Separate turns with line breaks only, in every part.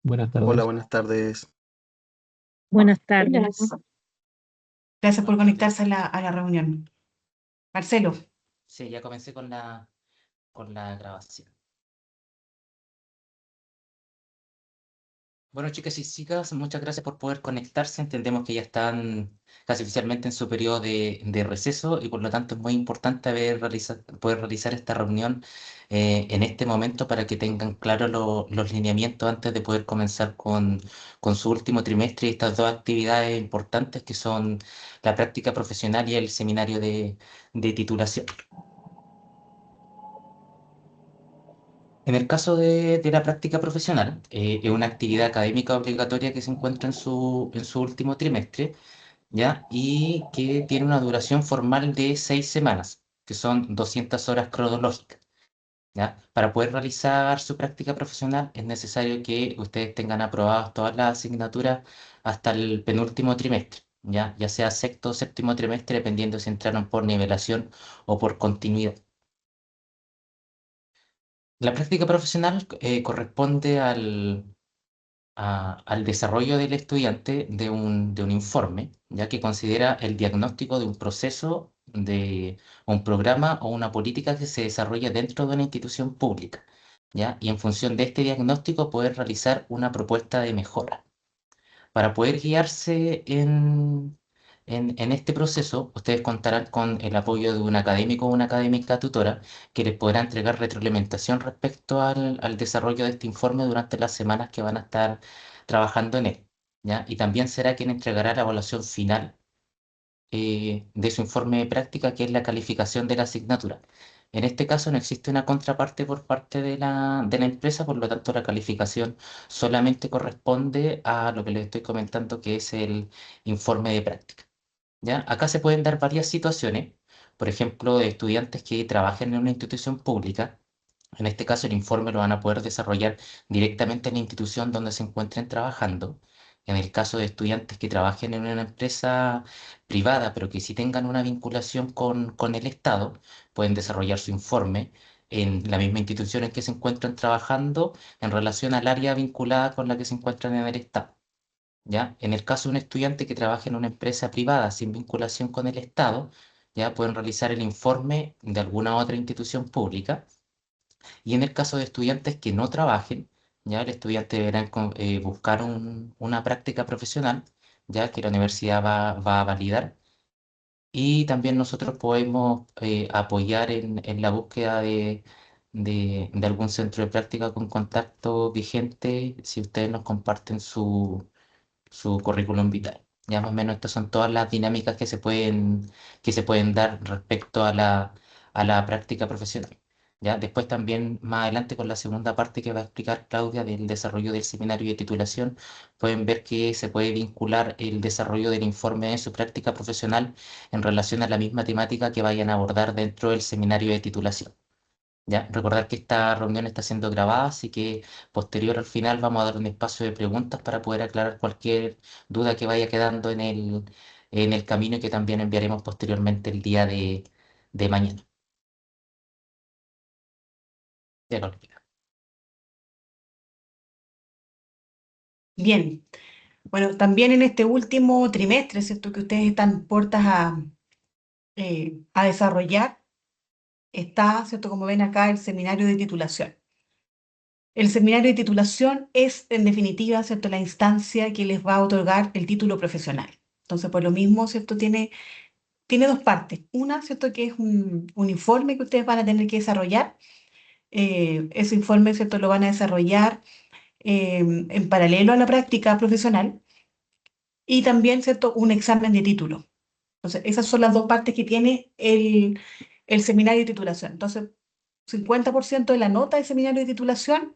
Buenas
Hola,
tardes.
buenas tardes.
Buenas tardes.
Gracias por
Buenas tardes.
conectarse a la reunión. Marcelo,
Sí, ya comencé con la grabación. Bueno, chicas y chicas, muchas gracias por poder conectarse. Entendemos que ya están casi oficialmente en su periodo de receso y por lo tanto es muy importante poder realizar esta reunión en este momento para que tengan claros los lineamientos antes de poder comenzar con su último trimestre y estas dos actividades importantes que son la práctica profesional y el seminario de titulación. En el caso de la práctica profesional, es una actividad académica obligatoria que se encuentra en su último trimestre, ¿ya? Y que tiene una duración formal de 6 semanas, que son 200 horas cronológicas, ¿ya? Para poder realizar su práctica profesional es necesario que ustedes tengan aprobadas todas las asignaturas hasta el penúltimo trimestre, ya sea sexto o séptimo trimestre, dependiendo si entraron por nivelación o por continuidad. La práctica profesional corresponde al desarrollo del estudiante de un informe, ya que considera el diagnóstico de un proceso, de un programa o una política que se desarrolla dentro de una institución pública, ¿ya? Y en función de este diagnóstico poder realizar una propuesta de mejora. Para poder guiarse en este proceso, ustedes contarán con el apoyo de un académico o una académica tutora que les podrá entregar retroalimentación respecto al desarrollo de este informe durante las semanas que van a estar trabajando en él, ¿ya? Y también será quien entregará la evaluación final de su informe de práctica, que es la calificación de la asignatura. En este caso no existe una contraparte por parte de la empresa, por lo tanto la calificación solamente corresponde a lo que les estoy comentando, que es el informe de práctica. ¿Ya? Acá se pueden dar varias situaciones, por ejemplo, de estudiantes que trabajen en una institución pública. En este caso, el informe lo van a poder desarrollar directamente en la institución donde se encuentren trabajando. En el caso de estudiantes que trabajen en una empresa privada, pero que sí tengan una vinculación con el Estado, pueden desarrollar su informe en la misma institución en que se encuentran trabajando en relación al área vinculada con la que se encuentran en el Estado. ¿Ya? En el caso de un estudiante que trabaje en una empresa privada sin vinculación con el Estado, ya pueden realizar el informe de alguna otra institución pública. Y en el caso de estudiantes que no trabajen, ya el estudiante deberá buscar una práctica profesional, ya que la universidad va a validar. Y también nosotros podemos apoyar en la búsqueda de algún centro de práctica con contacto vigente si ustedes nos comparten su currículum vitae. Ya más o menos estas son todas las dinámicas que se pueden dar respecto a la práctica profesional. ¿Ya? Después también más adelante con la segunda parte que va a explicar Claudia del desarrollo del seminario de titulación, pueden ver que se puede vincular el desarrollo del informe de su práctica profesional en relación a la misma temática que vayan a abordar dentro del seminario de titulación. ¿Ya? Recordar que esta reunión está siendo grabada, así que posterior al final vamos a dar un espacio de preguntas para poder aclarar cualquier duda que vaya quedando en el camino y que también enviaremos posteriormente el día de mañana. Ya lo olvidé.
bien. Bueno, también en este último trimestre, ¿cierto? Que ustedes están puertas a desarrollar, está, ¿cierto? Como ven acá, el seminario de titulación. El seminario de titulación es, en definitiva, ¿cierto? La instancia que les va a otorgar el título profesional. Entonces, por lo mismo, ¿cierto? Tiene dos partes. Una, ¿cierto? Que es un informe que ustedes van a tener que desarrollar. Ese informe, ¿cierto? Lo van a desarrollar en paralelo a la práctica profesional y también, ¿cierto? Un examen de título. Entonces, esas son las dos partes que tiene el seminario de titulación. Entonces, 50% de la nota del seminario de titulación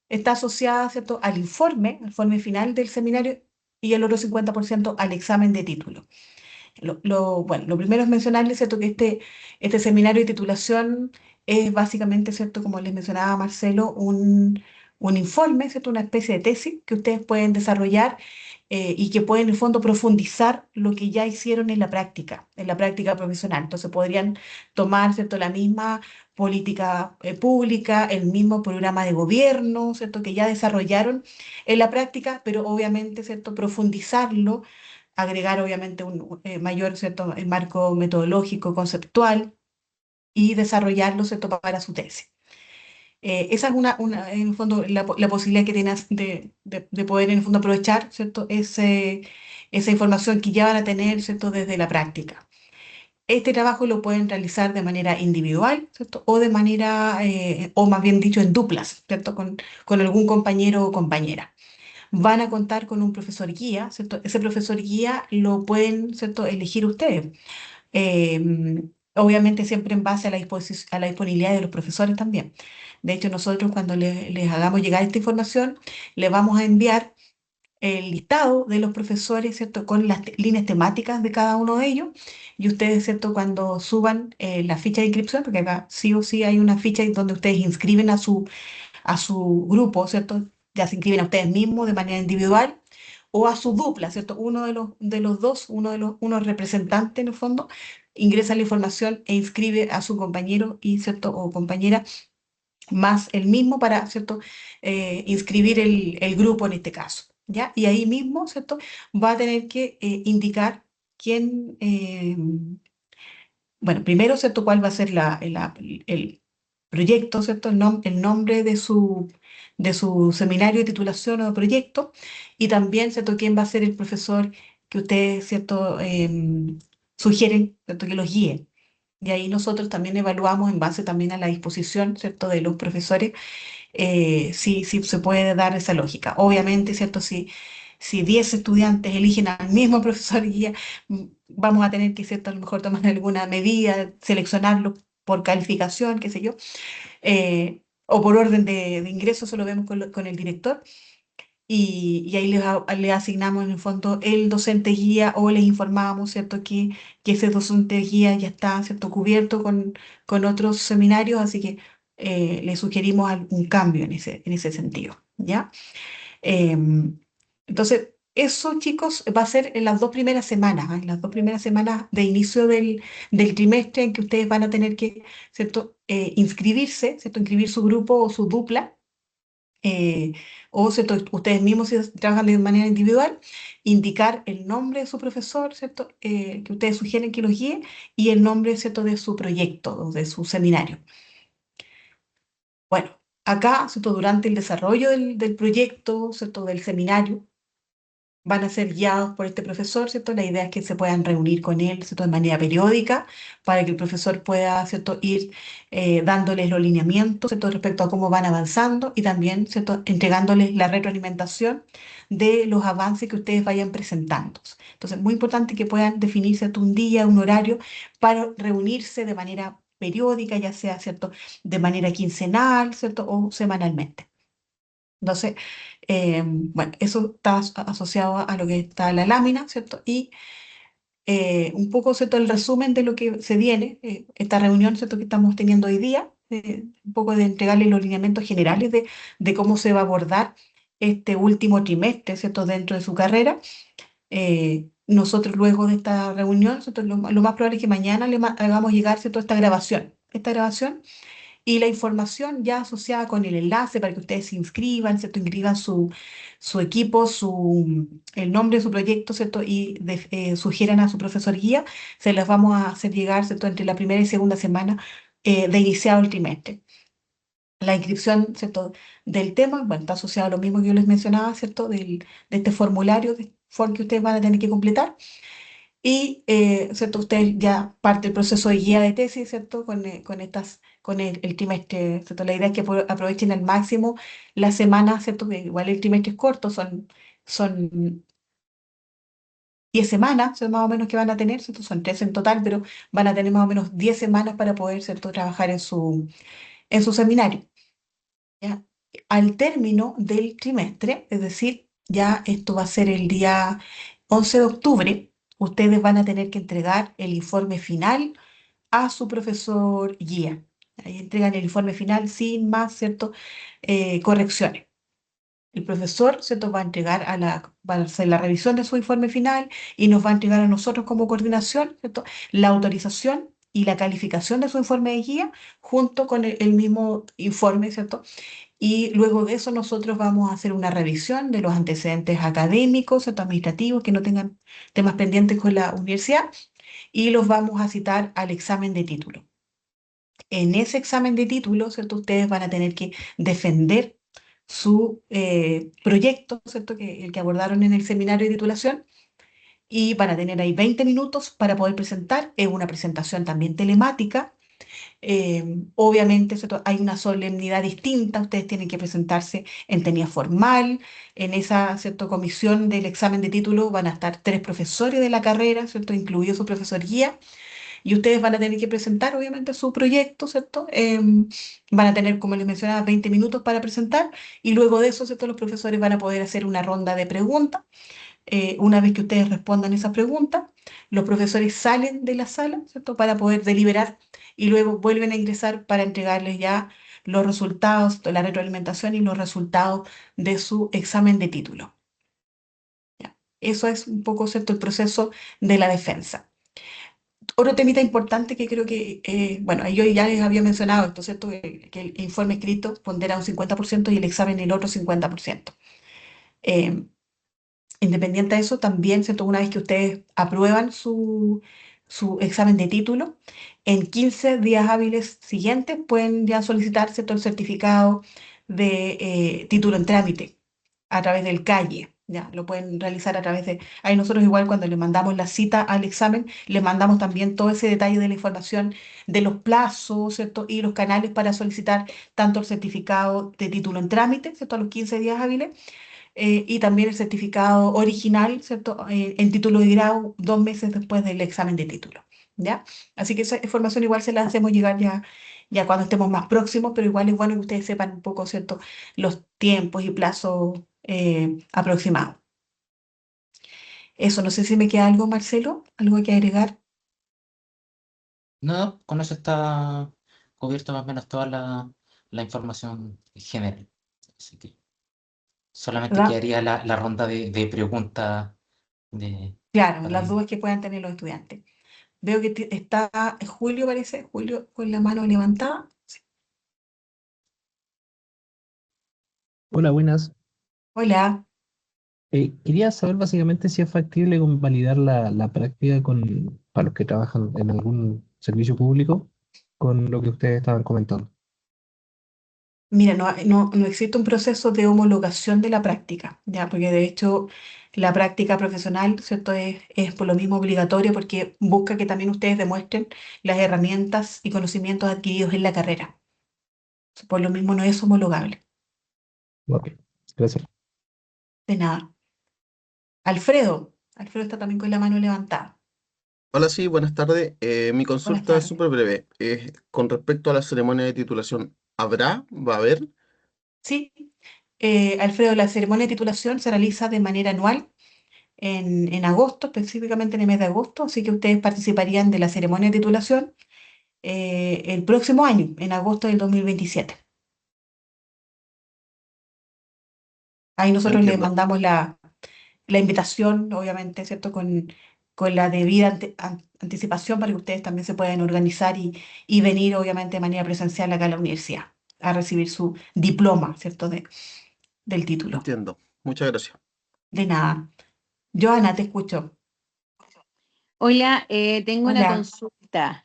está asociada, ¿cierto? Al informe final del seminario y el otro 50% al examen de título. Bueno, lo primero es mencionarles, ¿cierto? Que este seminario de titulación es básicamente, ¿cierto? Como les mencionaba Marcelo, un informe, ¿cierto? Una especie de tesis que ustedes pueden desarrollar y que pueden en el fondo profundizar lo que ya hicieron en la práctica profesional. Entonces podrían tomar, ¿cierto?, la misma política pública, el mismo programa de gobierno, ¿cierto?, que ya desarrollaron en la práctica, pero obviamente, ¿cierto?, profundizarlo, agregar obviamente un mayor, ¿cierto?, marco metodológico, conceptual y desarrollarlo, ¿cierto?, para su tesis. Esa es en el fondo, la posibilidad que tienes de poder, en el fondo, aprovechar, ¿cierto?, esa información que ya van a tener, ¿cierto?, desde la práctica. Este trabajo lo pueden realizar de manera individual, ¿cierto?, o de manera, o más bien dicho, en duplas, ¿cierto?, con algún compañero o compañera. Van a contar con un profesor guía, ¿cierto? Ese profesor guía lo pueden, ¿cierto?, elegir ustedes. Obviamente siempre en base a a la disponibilidad de los profesores también. De hecho, nosotros cuando les hagamos llegar esta información, les vamos a enviar el listado de los profesores, ¿cierto?, con las líneas temáticas de cada uno de ellos. Y ustedes, ¿cierto?, cuando suban la ficha de inscripción, porque acá sí o sí hay una ficha donde ustedes inscriben a su grupo, ¿cierto? Ya se inscriben a ustedes mismos de manera individual o a su dupla, ¿cierto? Uno de los dos, uno representante en el fondo, ingresa la información e inscribe a su compañero y, ¿cierto?, o compañera más el mismo para, ¿cierto?, inscribir el grupo en este caso, ¿ya? Y ahí mismo, ¿cierto?, va a tener que indicar quién, bueno, primero, ¿cierto?, cuál va a ser el proyecto, ¿cierto?, el nombre de su seminario de titulación o de proyecto, y también, ¿cierto?, quién va a ser el profesor que ustedes, ¿cierto?, sugieren, ¿cierto?, que los guíe. Y ahí nosotros también evaluamos en base también a la disposición, ¿cierto?, de los profesores, si se puede dar esa lógica. Obviamente, ¿cierto?, si 10 estudiantes eligen al mismo profesor guía, vamos a tener que, ¿cierto?, a lo mejor tomar alguna medida, seleccionarlo por calificación, qué sé yo, o por orden de ingreso, eso lo vemos con el director, y ahí les asignamos en el fondo el docente guía o les informamos, ¿cierto?, que ese docente guía ya está, ¿cierto?, cubierto con otros seminarios, así que le sugerimos algún cambio en ese sentido, ¿ya? Entonces, eso, chicos, va a ser en las 2 primeras semanas, ¿ah? En las 2 primeras semanas de inicio del trimestre en que ustedes van a tener que, ¿cierto?, inscribirse, ¿cierto?, inscribir su grupo o su dupla, eh, o, ¿cierto?, ustedes mismos, si trabajan de manera individual, indicar el nombre de su profesor, ¿cierto?, que ustedes sugieren que los guíe, y el nombre, ¿cierto?, de su proyecto o de su seminario. Bueno, acá, ¿cierto?, durante el desarrollo del proyecto, ¿cierto?, del seminario, van a ser guiados por este profesor, ¿cierto? La idea es que se puedan reunir con él, ¿cierto?, de manera periódica, para que el profesor pueda, ¿cierto?, ir dándoles los lineamientos, ¿cierto?, respecto a cómo van avanzando, y también, ¿cierto?, entregándoles la retroalimentación de los avances que ustedes vayan presentando. Entonces, muy importante que puedan definir, ¿cierto?, un día, un horario para reunirse de manera periódica, ya sea, ¿cierto?, de manera quincenal, ¿cierto?, o semanalmente. Entonces, bueno, eso está asociado a lo que está en la lámina, ¿cierto? Y un poco, ¿cierto?, el resumen de lo que se viene, esta reunión, ¿cierto?, que estamos teniendo hoy día, un poco de entregarles los lineamientos generales de cómo se va a abordar este último trimestre, ¿cierto?, dentro de su carrera. Nosotros luego de esta reunión, ¿cierto?, lo más probable es que mañana hagamos llegar, ¿cierto?, esta grabación y la información ya asociada con el enlace para que ustedes se inscriban, ¿cierto? Inscriban su equipo, el nombre de su proyecto, ¿cierto? Y sugieran a su profesor guía, se las vamos a hacer llegar, ¿cierto?, entre la primera y segunda semana de iniciado el trimestre. La inscripción, ¿cierto?, del tema, bueno, está asociado a lo mismo que yo les mencionaba, ¿cierto?, de este formulario de form que ustedes van a tener que completar. Y, ¿cierto?, ustedes ya parte el proceso de guía de tesis, ¿cierto?, con el trimestre, ¿cierto? La idea es que aprovechen al máximo la semana, ¿cierto?, que igual el trimestre es corto, son 10 semanas, ¿cierto?, más o menos que van a tener, ¿cierto? Son 13 en total, pero van a tener más o menos 10 semanas para poder, ¿cierto?, trabajar en su seminario, ¿ya? Al término del trimestre, es decir, ya esto va a ser el día 11 de octubre, ustedes van a tener que entregar el informe final a su profesor guía. Ahí entregan el informe final sin más, ¿cierto?, correcciones. El profesor, ¿cierto?, va a hacer la revisión de su informe final y nos va a entregar a nosotros como coordinación, ¿cierto?, la autorización y la calificación de su informe de guía junto con el mismo informe, ¿cierto? Y luego de eso nosotros vamos a hacer una revisión de los antecedentes académicos, ¿cierto?, administrativos que no tengan temas pendientes con la universidad y los vamos a citar al examen de título. En ese examen de título, ¿cierto?, ustedes van a tener que defender su proyecto, ¿cierto?, el que abordaron en el seminario de titulación, y van a tener ahí 20 minutos para poder presentar. Es una presentación también telemática. Obviamente, ¿cierto?, hay una solemnidad distinta. Ustedes tienen que presentarse en tenía formal. En esa, ¿cierto?, comisión del examen de título van a estar 3 profesores de la carrera, ¿cierto?, incluido su profesor guía, y ustedes van a tener que presentar, obviamente, su proyecto, ¿cierto? Van a tener, como les mencionaba, 20 minutos para presentar, y luego de eso, ¿cierto?, los profesores van a poder hacer una ronda de preguntas. Una vez que ustedes respondan esas preguntas, los profesores salen de la sala, ¿cierto?, para poder deliberar, y luego vuelven a ingresar para entregarles ya los resultados, la retroalimentación y los resultados de su examen de título. Ya. Eso es un poco, ¿cierto?, el proceso de la defensa. Otro temita importante que creo que, bueno, yo ya les había mencionado esto, ¿cierto?, que el informe escrito pondera un 50% y el examen el otro 50%. Eh, Independiente de eso, también, ¿cierto?, una vez que ustedes aprueban su examen de título, en 15 días hábiles siguientes pueden ya solicitar, ¿cierto?, el certificado de título en trámite a través del CALLE. Ya, lo pueden realizar a través de... Ahí nosotros igual cuando le mandamos la cita al examen, le mandamos también todo ese detalle de la información de los plazos, ¿cierto?, y los canales para solicitar tanto el certificado de título en trámite, ¿cierto?, a los 15 días hábiles, y también el certificado original, ¿cierto?, en título de grado 2 meses después del examen de título, ¿ya? Así que esa información igual se la hacemos llegar ya cuando estemos más próximos, pero igual es bueno que ustedes sepan un poco, ¿cierto?, los tiempos y plazos aproximados. Eso, no sé si me queda algo, Marcelo, algo que agregar.
No, con eso está cubierto más o menos toda la información general. Así que solamente
¿Verdad?
quedaría la ronda de preguntas de,
Claro,
para
las dudas que puedan tener los estudiantes. Veo que está Julio, parece, Julio con la mano levantada. Sí.
Hola, buenas.
Hola.
Quería saber básicamente si es factible convalidar la práctica para los que trabajan en algún servicio público con lo que ustedes estaban comentando.
Mira, no existe un proceso de homologación de la práctica, ¿ya? Porque de hecho la práctica profesional, ¿cierto?, es por lo mismo obligatorio porque busca que también ustedes demuestren las herramientas y conocimientos adquiridos en la carrera. Por lo mismo no es homologable.
Ok, gracias.
De nada. Alfredo está también con la mano levantada.
Hola, sí, buenas tardes. Mi
Buenas
consulta es
tardes.
súper breve. Con respecto a la ceremonia de titulación, ¿habrá? ¿Va a haber?
Sí, Alfredo, la ceremonia de titulación se realiza de manera anual en agosto, específicamente en el mes de agosto, así que ustedes participarían de la ceremonia de titulación el próximo año, en agosto del 2027. Ahí nosotros les
Entiendo,
mandamos la invitación, obviamente, ¿cierto? Con la debida anticipación para que ustedes también se puedan organizar y venir, obviamente, de manera presencial acá a la universidad a recibir su diploma, ¿cierto? Del título.
entiendo. Muchas gracias.
De nada. Joana, te escucho.
Hola, tengo una
Hola.
consulta.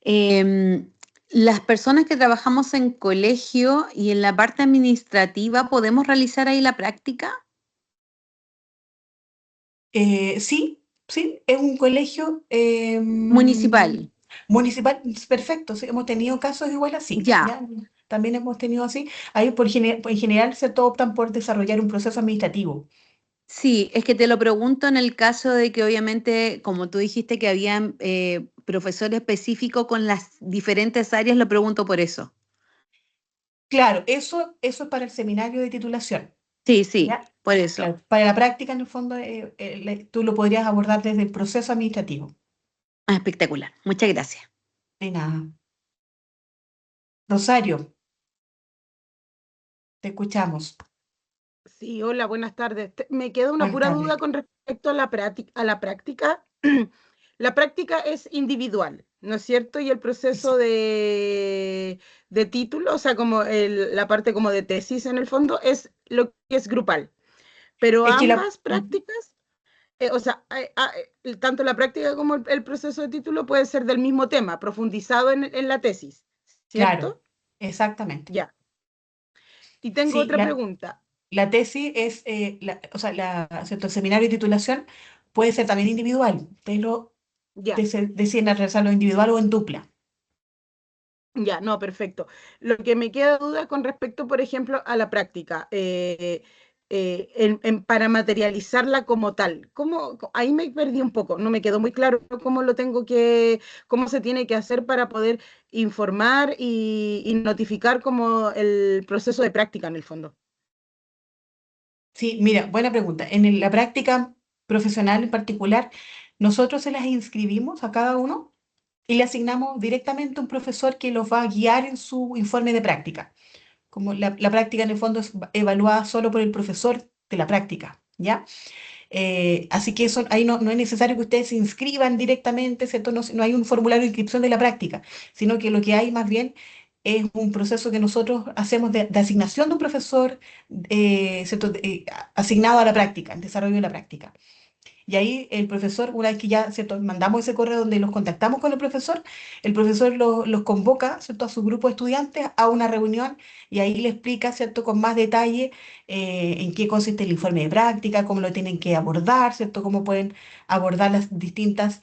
Em, las personas que trabajamos en colegio y en la parte administrativa, ¿podemos realizar ahí la práctica?
Sí, sí, es un colegio
Municipal.
municipal, perfecto, sí, hemos tenido casos igual así,
Ya.
¿ya? También hemos tenido así. Ahí en general se optan por desarrollar un proceso administrativo.
Sí, es que te lo pregunto en el caso de que obviamente, como tú dijiste que había profesor específico con las diferentes áreas, lo pregunto por eso.
Claro, eso es para el seminario de titulación,
Sí, sí,
¿ya?
por eso.
Claro, para la práctica, en el fondo, tú lo podrías abordar desde el proceso administrativo.
Ah, espectacular. Muchas gracias.
De nada. Rosario, te escuchamos.
Sí, hola, buenas tardes. Me queda una
Buenas
pura
tardes.
duda con respecto a la práctica. La práctica es individual, ¿no es cierto? Y el proceso de título, o sea, como la parte como de tesis en el fondo, es lo que es grupal. Pero
Es que
ambas prácticas, o sea, tanto la práctica como el proceso de título puede ser del mismo tema, profundizado en la tesis,
claro,
¿cierto?
exactamente.
Ya. Y tengo
Sí,
otra pregunta.
la tesis es, o sea, ¿cierto? El seminario de titulación puede ser también individual. Ustedes lo
Ya.
deciden realizarlo individual o en dupla.
Ya, no, perfecto. Lo que me queda duda con respecto, por ejemplo, a la práctica, para materializarla como tal. Ahí me perdí un poco, no me quedó muy claro cómo se tiene que hacer para poder informar y notificar como el proceso de práctica en el fondo.
Sí, mira, buena pregunta. La práctica profesional en particular, nosotros se las inscribimos a cada uno y le asignamos directamente un profesor que los va a guiar en su informe de práctica. Como la práctica en el fondo es evaluada solo por el profesor de la práctica, ¿ya? Así que eso, ahí no es necesario que ustedes se inscriban directamente, ¿cierto? No hay un formulario de inscripción de la práctica, sino que lo que hay más bien es un proceso que nosotros hacemos de asignación de un profesor, ¿cierto? Asignado a la práctica, el desarrollo de la práctica. Y ahí el profesor, una vez que ya, ¿cierto? Mandamos ese correo donde los contactamos con el profesor los convoca, ¿cierto? A su grupo de estudiantes a una reunión y ahí le explica, ¿cierto? Con más detalle en qué consiste el informe de práctica, cómo lo tienen que abordar, ¿cierto? Cómo pueden abordar los distintos,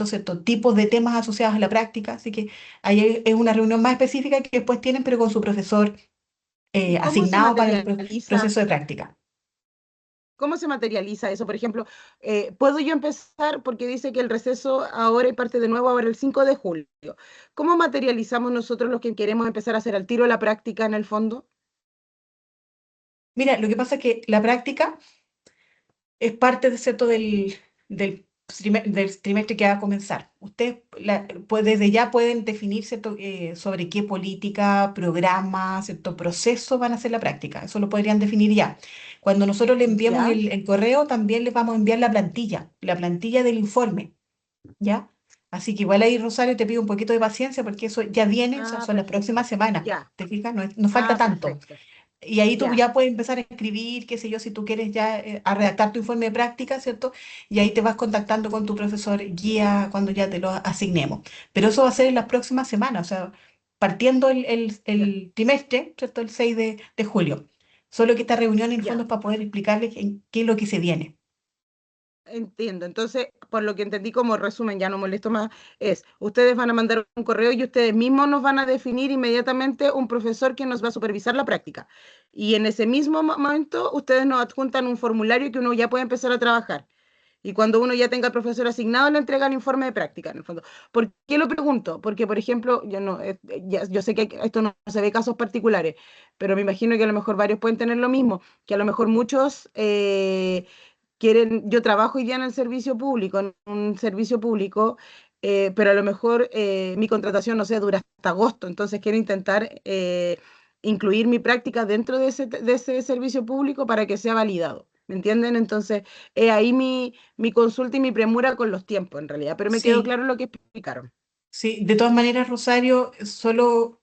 ¿cierto? Tipos de temas asociados a la práctica. Así que ahí es una reunión más específica que después tienen, pero con su profesor
¿Y cómo se
asignado para el
materializa?
proceso de práctica.
¿Cómo se materializa eso? Por ejemplo, ¿puedo yo empezar? Porque dice que el receso ahora y parte de nuevo ahora el 5 de julio. ¿Cómo materializamos nosotros los que queremos empezar a hacer al tiro la práctica en el fondo?
Mira, lo que pasa es que la práctica es parte de, ¿cierto? Del trimestre que va a comenzar. Ustedes pues desde ya pueden definir, ¿cierto? Sobre qué política, programa, ¿cierto? Proceso van a hacer la práctica. Eso lo podrían definir ya. Cuando nosotros le enviemos
¿Ya?
el correo, también les vamos a enviar la plantilla del informe, ¿ya? Así que igual ahí, Rosario, te pido un poquito de paciencia porque eso ya viene, o sea,
Ah,
son las próximas
perfecto.
semanas.
Ya.
¿Te fijas? No falta
Ah,
tanto.
perfecto.
Y ahí tú
Ya.
ya puedes empezar a escribir, qué sé yo, si tú quieres ya a redactar tu informe de práctica, ¿cierto? Y ahí te vas contactando con tu profesor guía cuando ya te lo asignemos. Pero eso va a ser en las próximas semanas, o sea, partiendo
Ya.
el trimestre, ¿cierto? El 6 de julio. Solo que esta reunión en el fondo
Ya.
es para poder explicarles qué es lo que se viene.
Entiendo. Entonces, por lo que entendí como resumen, ya no molesto más, ustedes van a mandar un correo y ustedes mismos nos van a definir inmediatamente un profesor que nos va a supervisar la práctica. Y en ese mismo momento, ustedes nos adjuntan un formulario que uno ya puede empezar a trabajar. Y cuando uno ya tenga al profesor asignado, le entrega el informe de práctica, en el fondo. ¿Por qué lo pregunto? Porque, por ejemplo, yo no, yo sé que esto no se ve casos particulares, pero me imagino que a lo mejor varios pueden tener lo mismo, que a lo mejor muchos yo trabajo hoy día en el servicio público, en un servicio público, pero a lo mejor mi contratación, no sé, dura hasta agosto, entonces quiero intentar incluir mi práctica dentro de ese servicio público para que sea validado. ¿Me entienden? Entonces, ahí mi consulta y mi premura con los tiempos, en realidad, pero me quedó
Sí,
claro lo que explicaron.
sí. De todas maneras, Rosario, solo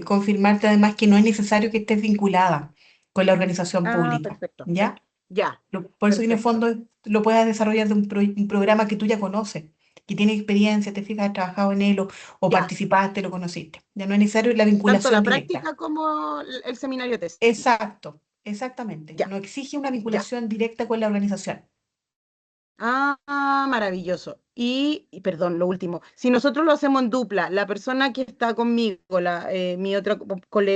confirmarte además que no es necesario que estés vinculada con la organización
Ah,
pública,
perfecto.
¿ya?
Ya,
Por eso que en el
perfecto.
fondo lo puedas desarrollar de un programa que tú ya conoces, que tiene experiencia, te fijas, has trabajado en él o
Ya.
participaste, lo conociste. Ya no es necesario la
Tanto
vinculación
la
directa.
práctica como el seminario tesis.
Exacto, exactamente.
Ya,
No exige una
ya.
vinculación directa con la organización.
Maravilloso. Perdón, lo último, si nosotros lo hacemos en dupla, la persona que está conmigo, mi otra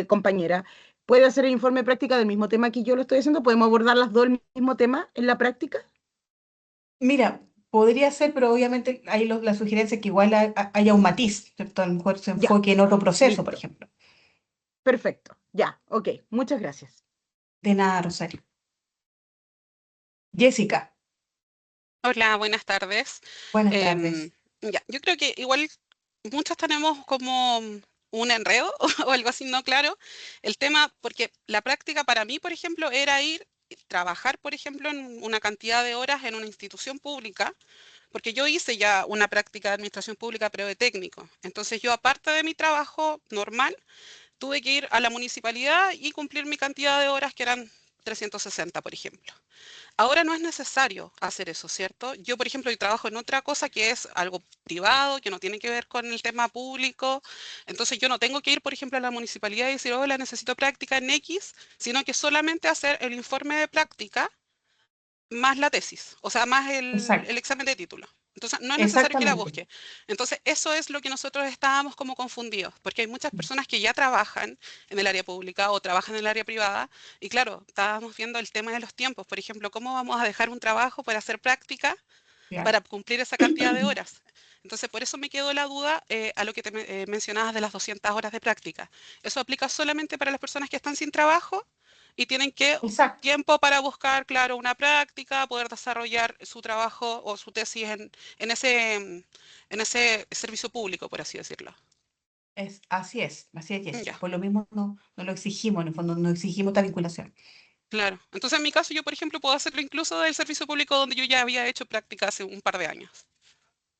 compañera, puede hacer el informe de práctica del mismo tema que yo lo estoy haciendo, podemos abordar las dos el mismo tema en la práctica.
Mira, podría ser, pero obviamente hay la sugerencia que igual haya un matiz, ¿cierto? A lo mejor se
Ya,
enfoque en otro proceso, por
listo,
ejemplo.
perfecto, ya, ok, muchas gracias.
De nada, Rosario. Jessica,
Hola, buenas tardes.
buenas
Em,
tardes.
ya, yo creo que igual muchas tenemos como un enredo o algo así no claro. El tema, porque la práctica para mí, por ejemplo, era ir, trabajar, por ejemplo, en una cantidad de horas en una institución pública, porque yo hice ya una práctica de administración pública, pero de técnico. Entonces yo, aparte de mi trabajo normal, tuve que ir a la municipalidad y cumplir mi cantidad de horas, que eran 360, por ejemplo. Ahora no es necesario hacer eso, ¿cierto? Yo, por ejemplo, yo trabajo en otra cosa que es algo privado, que no tiene que ver con el tema público. Entonces yo no tengo que ir, por ejemplo, a la municipalidad y decir, hola, necesito práctica en X, sino que solamente hacer el informe de práctica más la tesis, o sea, más
Exacto,
el examen de título. Entonces, no es necesario que la
exactamente.
busque. Entonces, eso es lo que nosotros estábamos como confundidos, porque hay muchas personas que ya trabajan en el área pública o trabajan en el área privada, y claro, estábamos viendo el tema de los tiempos. Por ejemplo, ¿cómo vamos a dejar un trabajo para hacer práctica
Claro.
para cumplir esa cantidad de horas? Entonces, por eso me quedó la duda a lo que te mencionabas de las 200 horas de práctica. ¿Eso aplica solamente para las personas que están sin trabajo y tienen que
Exacto,
tiempo para buscar, claro, una práctica, poder desarrollar su trabajo o su tesis en ese servicio público, por así decirlo?
así es, así es, Jessica.
Ya,
Por lo mismo no lo exigimos, en el fondo no exigimos esta vinculación.
claro. Entonces, en mi caso, yo, por ejemplo, puedo hacerlo incluso del servicio público donde yo ya había hecho práctica hace un par de años.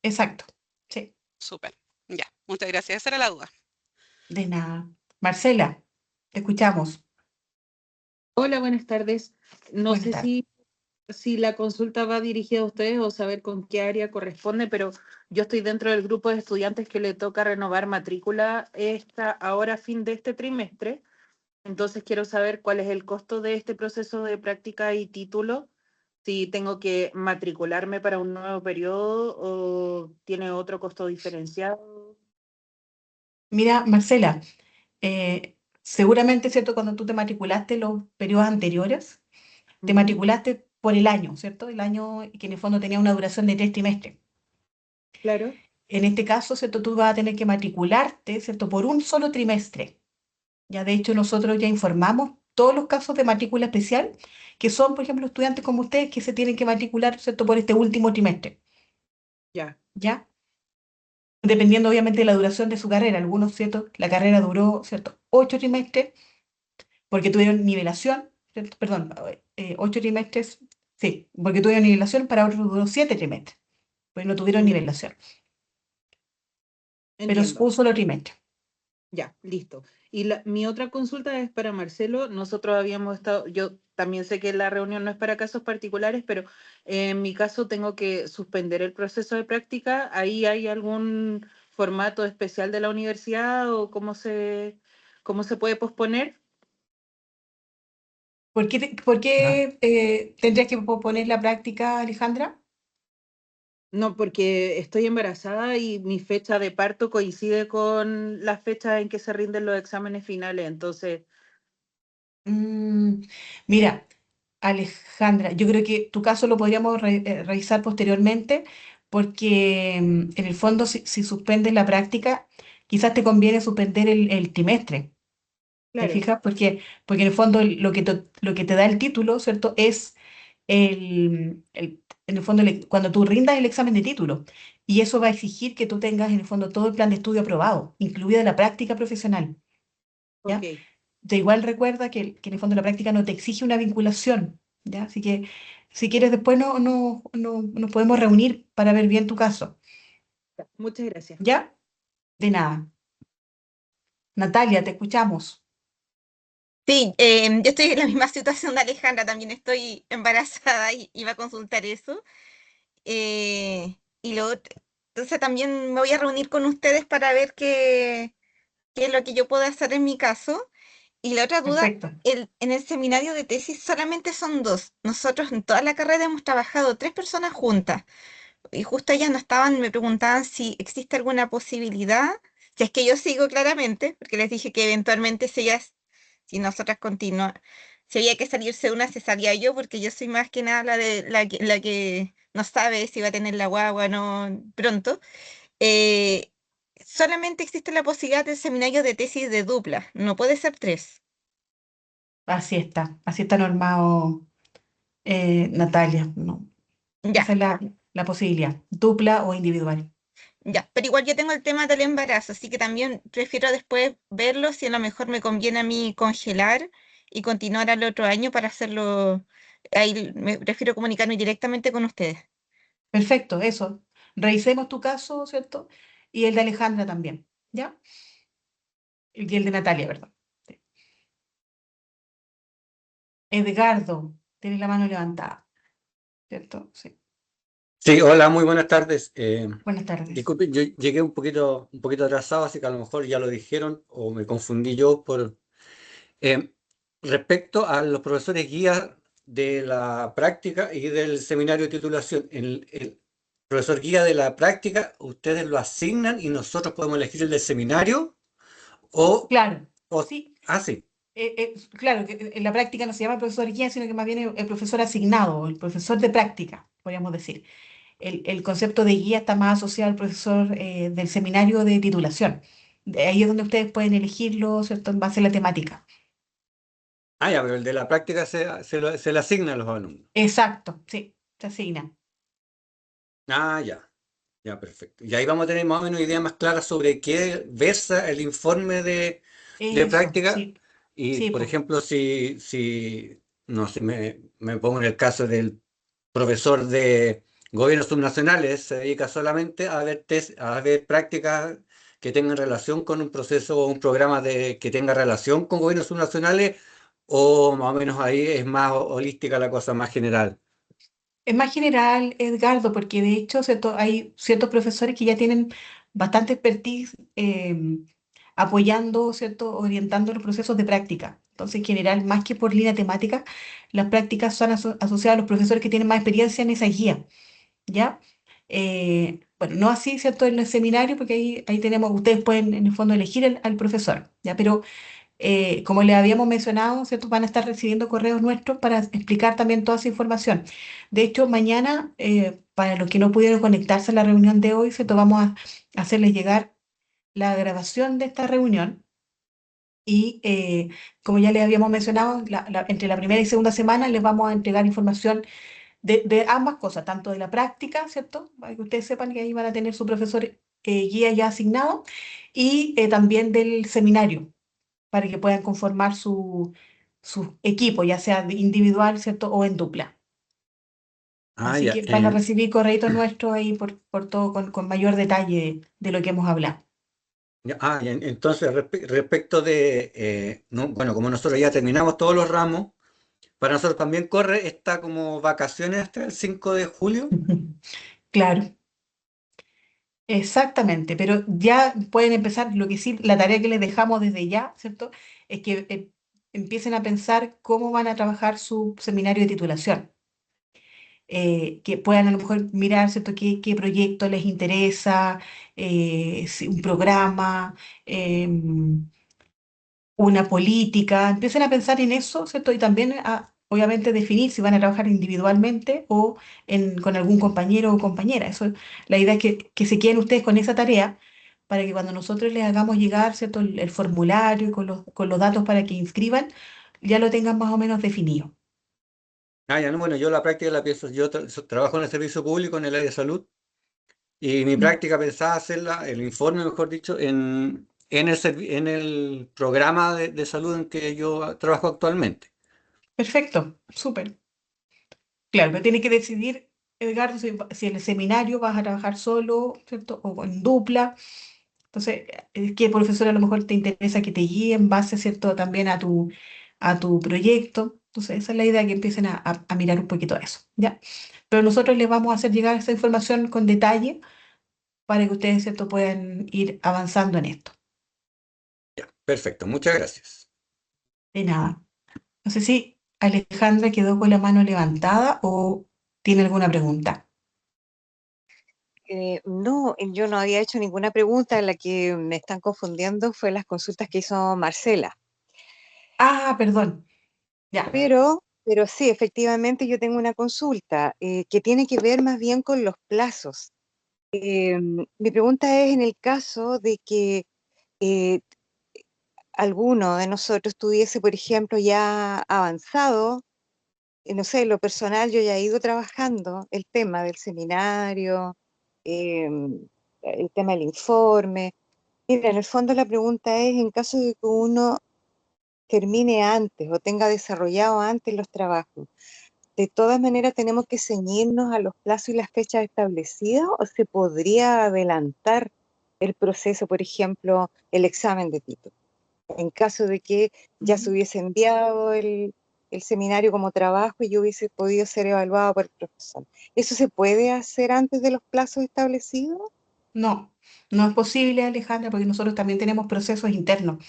Exacto, sí,
Súper. Ya, muchas gracias. Esa era la duda.
de nada. Marcela, te escuchamos.
Hola, buenas tardes. No
Buenas
sé
tardes.
si la consulta va dirigida a ustedes o saber con qué área corresponde, pero yo estoy dentro del grupo de estudiantes que le toca renovar matrícula ahora a fin de este trimestre. Entonces quiero saber cuál es el costo de este proceso de práctica y título, si tengo que matricularme para un nuevo periodo o tiene otro costo diferenciado.
Mira, Marcela, seguramente, ¿cierto? Cuando tú te matriculaste los periodos anteriores, te
Ujú.
matriculaste por el año, ¿cierto? El año que en el fondo tenía una duración de 3 trimestres.
Claro.
En este caso, ¿cierto? Tú vas a tener que matricularte, ¿cierto? Por un solo trimestre. Ya de hecho nosotros ya informamos todos los casos de matrícula especial, que son, por ejemplo, estudiantes como ustedes que se tienen que matricular, ¿cierto? Por este último trimestre,
Ya.
¿ya? Dependiendo obviamente de la duración de su carrera. Algunos, ¿cierto? La carrera duró, ¿cierto? 8 trimestres porque tuvieron nivelación, ¿cierto? Perdón, 8 trimestres, sí, porque tuvieron nivelación, para otros duró 7 trimestres, pues no tuvieron
Ya.
nivelación, pero es
Entiendo.
un solo trimestre.
Ya, listo. Y mi otra consulta es para Marcelo. Nosotros habíamos estado, yo también sé que la reunión no es para casos particulares, pero en mi caso tengo que suspender el proceso de práctica. ¿Ahí hay algún formato especial de la universidad o cómo se puede posponer?
¿Por qué tendrías que poner la práctica, Alejandra?
No, porque estoy embarazada y mi fecha de parto coincide con la fecha en que se rinden los exámenes finales. Entonces,
Mm, mira, Alejandra, yo creo que tu caso lo podríamos revisar posteriormente porque en el fondo si suspendes la práctica, quizás te conviene suspender el trimestre. ¿Te
claro,
fijas? Porque en el fondo lo que te da el título, ¿cierto? Es en el fondo cuando tú rindas el examen de título. Y eso va a exigir que tú tengas en el fondo todo el plan de estudio aprobado, incluida la práctica profesional. ¿Ya?
ok.
De igual recuerda que en el fondo la práctica no te exige una vinculación, ¿ya? Así que si quieres después nos podemos reunir para ver bien tu caso,
Muchas gracias.
¿ya? De nada. Natalia, te escuchamos.
Sí, yo estoy en la misma situación de Alejandra, también estoy embarazada y iba a consultar eso. Y entonces también me voy a reunir con ustedes para ver qué es lo que yo puedo hacer en mi caso. Y la otra duda,
Perfecto.
en el seminario de tesis solamente son dos. Nosotros en toda la carrera hemos trabajado 3 personas juntas. Y justo ellas no estaban, me preguntaban si existe alguna posibilidad, si es que yo sigo claramente, porque les dije que eventualmente si nosotras continuamos, si había que salirse de una, se salía yo, porque yo soy más que nada la que no sabe si va a tener la guagua o no pronto. Eh, Solamente existe la posibilidad del seminario de tesis de dupla, no puede ser 3.
Así está normado, Natalia, ¿no?
Ya,
Esa es la posibilidad, dupla o individual.
Ya, pero igual yo tengo el tema del embarazo, así que también prefiero después verlo si a lo mejor me conviene a mí congelar y continuar al otro año para hacerlo. Ahí me prefiero comunicarme directamente con ustedes.
Perfecto, eso. Revisemos tu caso, ¿cierto? Y el de Alejandra también, ¿ya? Y el de Natalia, perdón. Sí. Edgardo, tienes la mano levantada, ¿cierto? Sí.
Sí, hola, muy buenas tardes.
Buenas tardes.
Disculpe, yo llegué un poquito atrasado, así que a lo mejor ya lo dijeron o me confundí yo eh, respecto a los profesores guías de la práctica y del seminario de titulación. El profesor guía de la práctica, ustedes lo asignan y nosotros podemos elegir el del seminario o,
Claro,
o
sí.
sí.
Claro, que en la práctica no se llama profesor guía, sino que más bien el profesor asignado, el profesor de práctica, podríamos decir. El concepto de guía está más asociado al profesor del seminario de titulación. De ahí es donde ustedes pueden elegirlo, ¿cierto? En base a la temática.
Ah, ya, pero el de la práctica se le asigna a los alumnos.
Exacto, sí, se asigna.
Ah, ya. Ya, perfecto. Y ahí vamos a tener más o menos idea más clara sobre qué versa el informe de
Eso,
práctica.
sí,
Y,
sí,
por
pues.
ejemplo, no sé, me pongo en el caso del profesor de gobiernos subnacionales, se dedica solamente a ver, a ver prácticas que tengan relación con un proceso o un programa que tenga relación con gobiernos subnacionales, o más o menos ahí es más holística la cosa, más general.
Es más general, Edgardo, porque de hecho hay ciertos profesores que ya tienen bastante expertise apoyando, ¿cierto? Orientando los procesos de práctica. Entonces, en general, más que por línea temática, las prácticas son asociadas a los profesores que tienen más experiencia en esa guía, ¿ya? Bueno, no así, ¿cierto? En el seminario, porque ahí tenemos, ustedes pueden en el fondo elegir al profesor, ¿ya? Pero como les habíamos mencionado, ¿cierto? Van a estar recibiendo correos nuestros para explicar también toda esa información. De hecho, mañana, para los que no pudieron conectarse a la reunión de hoy, ¿cierto? Vamos a hacerles llegar la grabación de esta reunión y, como ya les habíamos mencionado, entre la primera y segunda semana les vamos a entregar información de ambas cosas, tanto de la práctica, ¿cierto? Para que ustedes sepan que ahí van a tener su profesor guía ya asignado y también del seminario para que puedan conformar su equipo, ya sea individual, ¿cierto? O en dupla.
Ah,
Así
ya.
que van a recibir correitos nuestros ahí por todo con mayor detalle de lo que hemos hablado.
Entonces, respecto de, bueno, como nosotros ya terminamos todos los ramos, para nosotros también corre esta como vacaciones hasta el 5 de julio.
Claro, exactamente, pero ya pueden empezar, lo que sí, la tarea que les dejamos desde ya, ¿cierto? Es que empiecen a pensar cómo van a trabajar su seminario de titulación. Que puedan a lo mejor mirar, ¿cierto? Qué proyecto les interesa, si un programa, una política, empiecen a pensar en eso, ¿cierto? Y también obviamente definir si van a trabajar individualmente o con algún compañero o compañera. La idea es que se queden ustedes con esa tarea para que cuando nosotros les hagamos llegar, ¿cierto? El formulario y con los datos para que inscriban, ya lo tengan más o menos definido.
Ah, ya, no, bueno, yo la práctica la pienso, trabajo en el servicio público, en el área de salud, y mi práctica pensaba hacerla, el informe, mejor dicho, en el programa de salud en que yo trabajo actualmente.
Perfecto, súper. Claro, pero tiene que decidir, Edgardo, si en el seminario vas a trabajar solo, ¿cierto? O en dupla. Entonces, qué profesor a lo mejor te interesa que te guíe en base, ¿cierto? También a tu proyecto. Entonces, esa es la idea, que empiecen a mirar un poquito eso, ¿ya? Pero nosotros les vamos a hacer llegar esa información con detalle para que ustedes, ¿cierto? Puedan ir avanzando en esto.
Ya, perfecto, muchas gracias.
De nada. No sé si Alejandra quedó con la mano levantada o tiene alguna pregunta.
No, yo no había hecho ninguna pregunta. La que me están confundiendo fue las consultas que hizo Marcela.
Ah, perdón. Ya.
Pero sí, efectivamente yo tengo una consulta que tiene que ver más bien con los plazos. Mi pregunta es en el caso de que eh, alguno de nosotros tuviese, por ejemplo, ya avanzado, no sé, en lo personal yo ya he ido trabajando el tema del seminario, el tema del informe. Mira, en el fondo la pregunta es, en caso de que uno termine antes o tenga desarrollado antes los trabajos, ¿de todas maneras tenemos que ceñirnos a los plazos y las fechas establecidas o se podría adelantar el proceso, por ejemplo, el examen de título? En caso de que ya se hubiese enviado el seminario como trabajo y yo hubiese podido ser evaluado por el profesor. ¿Eso se puede hacer antes de los plazos establecidos?
No, no es posible, Alejandra, porque nosotros también tenemos procesos internos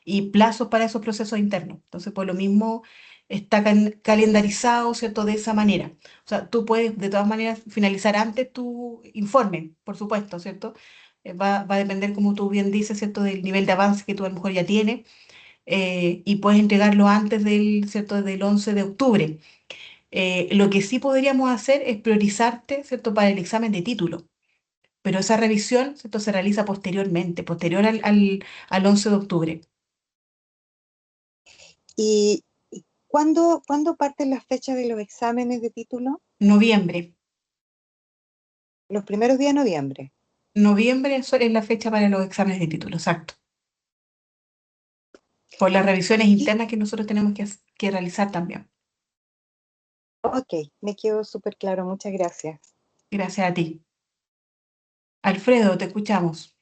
y plazos para esos procesos internos. Entonces, por lo mismo, está calendarizado, ¿cierto? De esa manera. O sea, tú puedes, de todas maneras, finalizar antes tu informe, por supuesto, ¿cierto? Va a depender, como tú bien dices, ¿cierto? Del nivel de avance que tú a lo mejor ya tienes, y puedes entregarlo antes del, ¿cierto? Del 11 de octubre. Lo que sí podríamos hacer es priorizarte, ¿cierto? Para el examen de título. Pero esa revisión, ¿cierto? Se realiza posteriormente, posterior al 11 de octubre.
¿Y cuándo parten las fechas de los exámenes de título?
Noviembre.
Los primeros días de noviembre.
Noviembre es la fecha para los exámenes de título, exacto. Por las revisiones internas que nosotros tenemos que realizar también.
Ok, me quedó súper claro. Muchas gracias.
Gracias a ti. Alfredo, te escuchamos.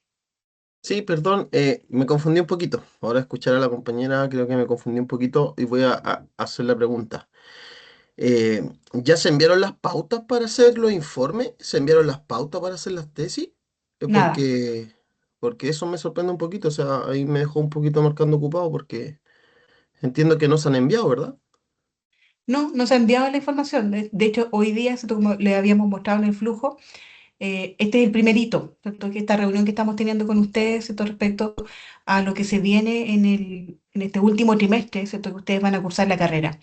Sí, perdón, me confundí un poquito. Ahora escuchar a la compañera, creo que me confundí un poquito y voy a hacer la pregunta. ¿Ya se enviaron las pautas para hacer los informes? ¿Se enviaron las pautas para hacer las tesis?
Nada.
Porque eso me sorprende un poquito, o sea, ahí me dejó un poquito marcando ocupado porque entiendo que no se han enviado, ¿verdad?
No, no se ha enviado la información. De hecho, hoy día, ¿cierto? Como le habíamos mostrado en el flujo, este es el primer hito, ¿cierto? Que esta reunión que estamos teniendo con ustedes, ¿cierto? Respecto a lo que se viene en este último trimestre, ¿cierto? Que ustedes van a cursar la carrera.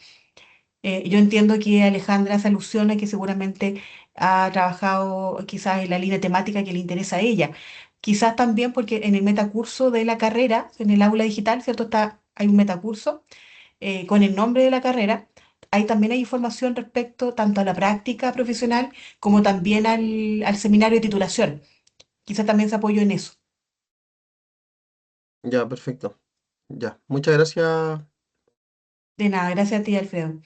Yo entiendo que Alejandra se alusiona que seguramente ha trabajado quizás en la línea temática que le interesa a ella. Quizás también porque en el metacurso de la carrera, en el aula digital, ¿cierto? Hay un metacurso con el nombre de la carrera. Ahí también hay información respecto tanto a la práctica profesional como también al seminario de titulación. Quizás también se apoyó en eso.
Ya, perfecto. Ya, muchas gracias.
De nada, gracias a ti, Alfredo.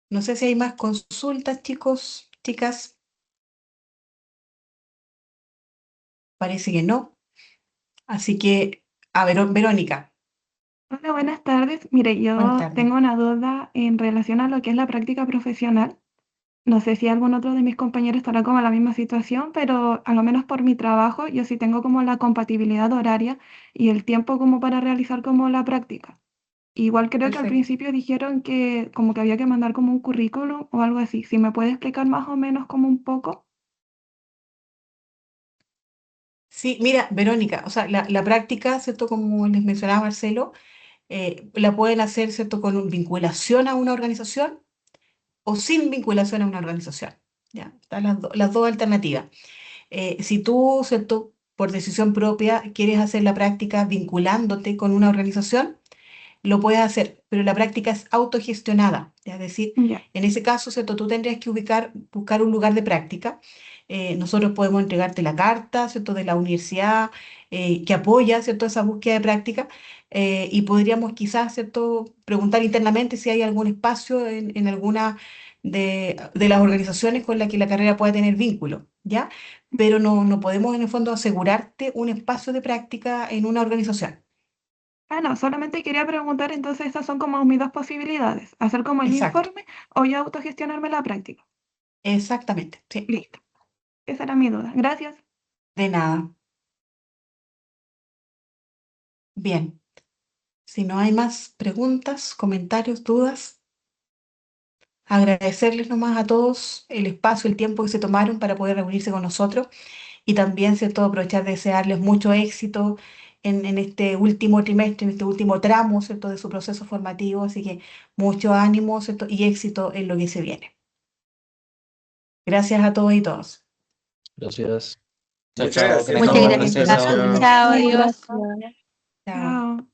No sé si hay más consultas, chicos, chicas. Parece que no. Así que, a ver, Verónica,
Hola, buenas tardes. Mire,
buenas
yo
tardes.
tengo una duda en relación a lo que es la práctica profesional. No sé si algún otro de mis compañeros estará como en la misma situación, pero a lo menos por mi trabajo yo sí tengo como la compatibilidad horaria y el tiempo como para realizar como la práctica. Igual creo que al
Perfecto.
principio dijeron que como que había que mandar como un currículum o algo así. Si me puede explicar más o menos como un poco.
Sí, mira, Verónica, o sea, la práctica, ¿cierto? Como les mencionaba Marcelo, la pueden hacer, ¿cierto? Con vinculación a una organización o sin vinculación a una organización. ¿Ya? Están las dos alternativas. Si tú, ¿cierto? Por decisión propia quieres hacer la práctica vinculándote con una organización, lo puedes hacer, pero la práctica es autogestionada. Es decir,
Ya.
en ese caso, ¿cierto? Tú tendrías que buscar un lugar de práctica. Nosotros podemos entregarte la carta, ¿cierto? De la universidad que apoya, ¿cierto? Esa búsqueda de práctica, y podríamos quizás, ¿cierto? Preguntar internamente si hay algún espacio en alguna de las organizaciones con las que la carrera pueda tener vínculo, ¿ya? Pero no podemos en el fondo asegurarte un espacio de práctica en una organización.
Ah, no, solamente quería preguntar, entonces esas son como mis dos posibilidades, hacer como el
Exacto,
informe o ya autogestionarme la práctica.
exactamente, sí.
Listo. Esa era mi duda. Gracias.
De nada. Bien, si no hay más preguntas, comentarios, dudas, agradecerles nomás a todos el espacio, el tiempo que se tomaron para poder reunirse con nosotros y también, ¿cierto?, aprovechar de desearles mucho éxito en este último trimestre, en este último tramo, ¿cierto?, de su proceso formativo. Así que mucho ánimo, ¿cierto?, y éxito en lo que se viene. Gracias a todos y todas.
Gracias.
Chao,
Muchas
chao, que
gracias.
Muchas
tengan un buen
Muchas
gracias.
proceso.
gracias.
Chao,
Muchas
adiós.
gracias.
Chao.
Chao.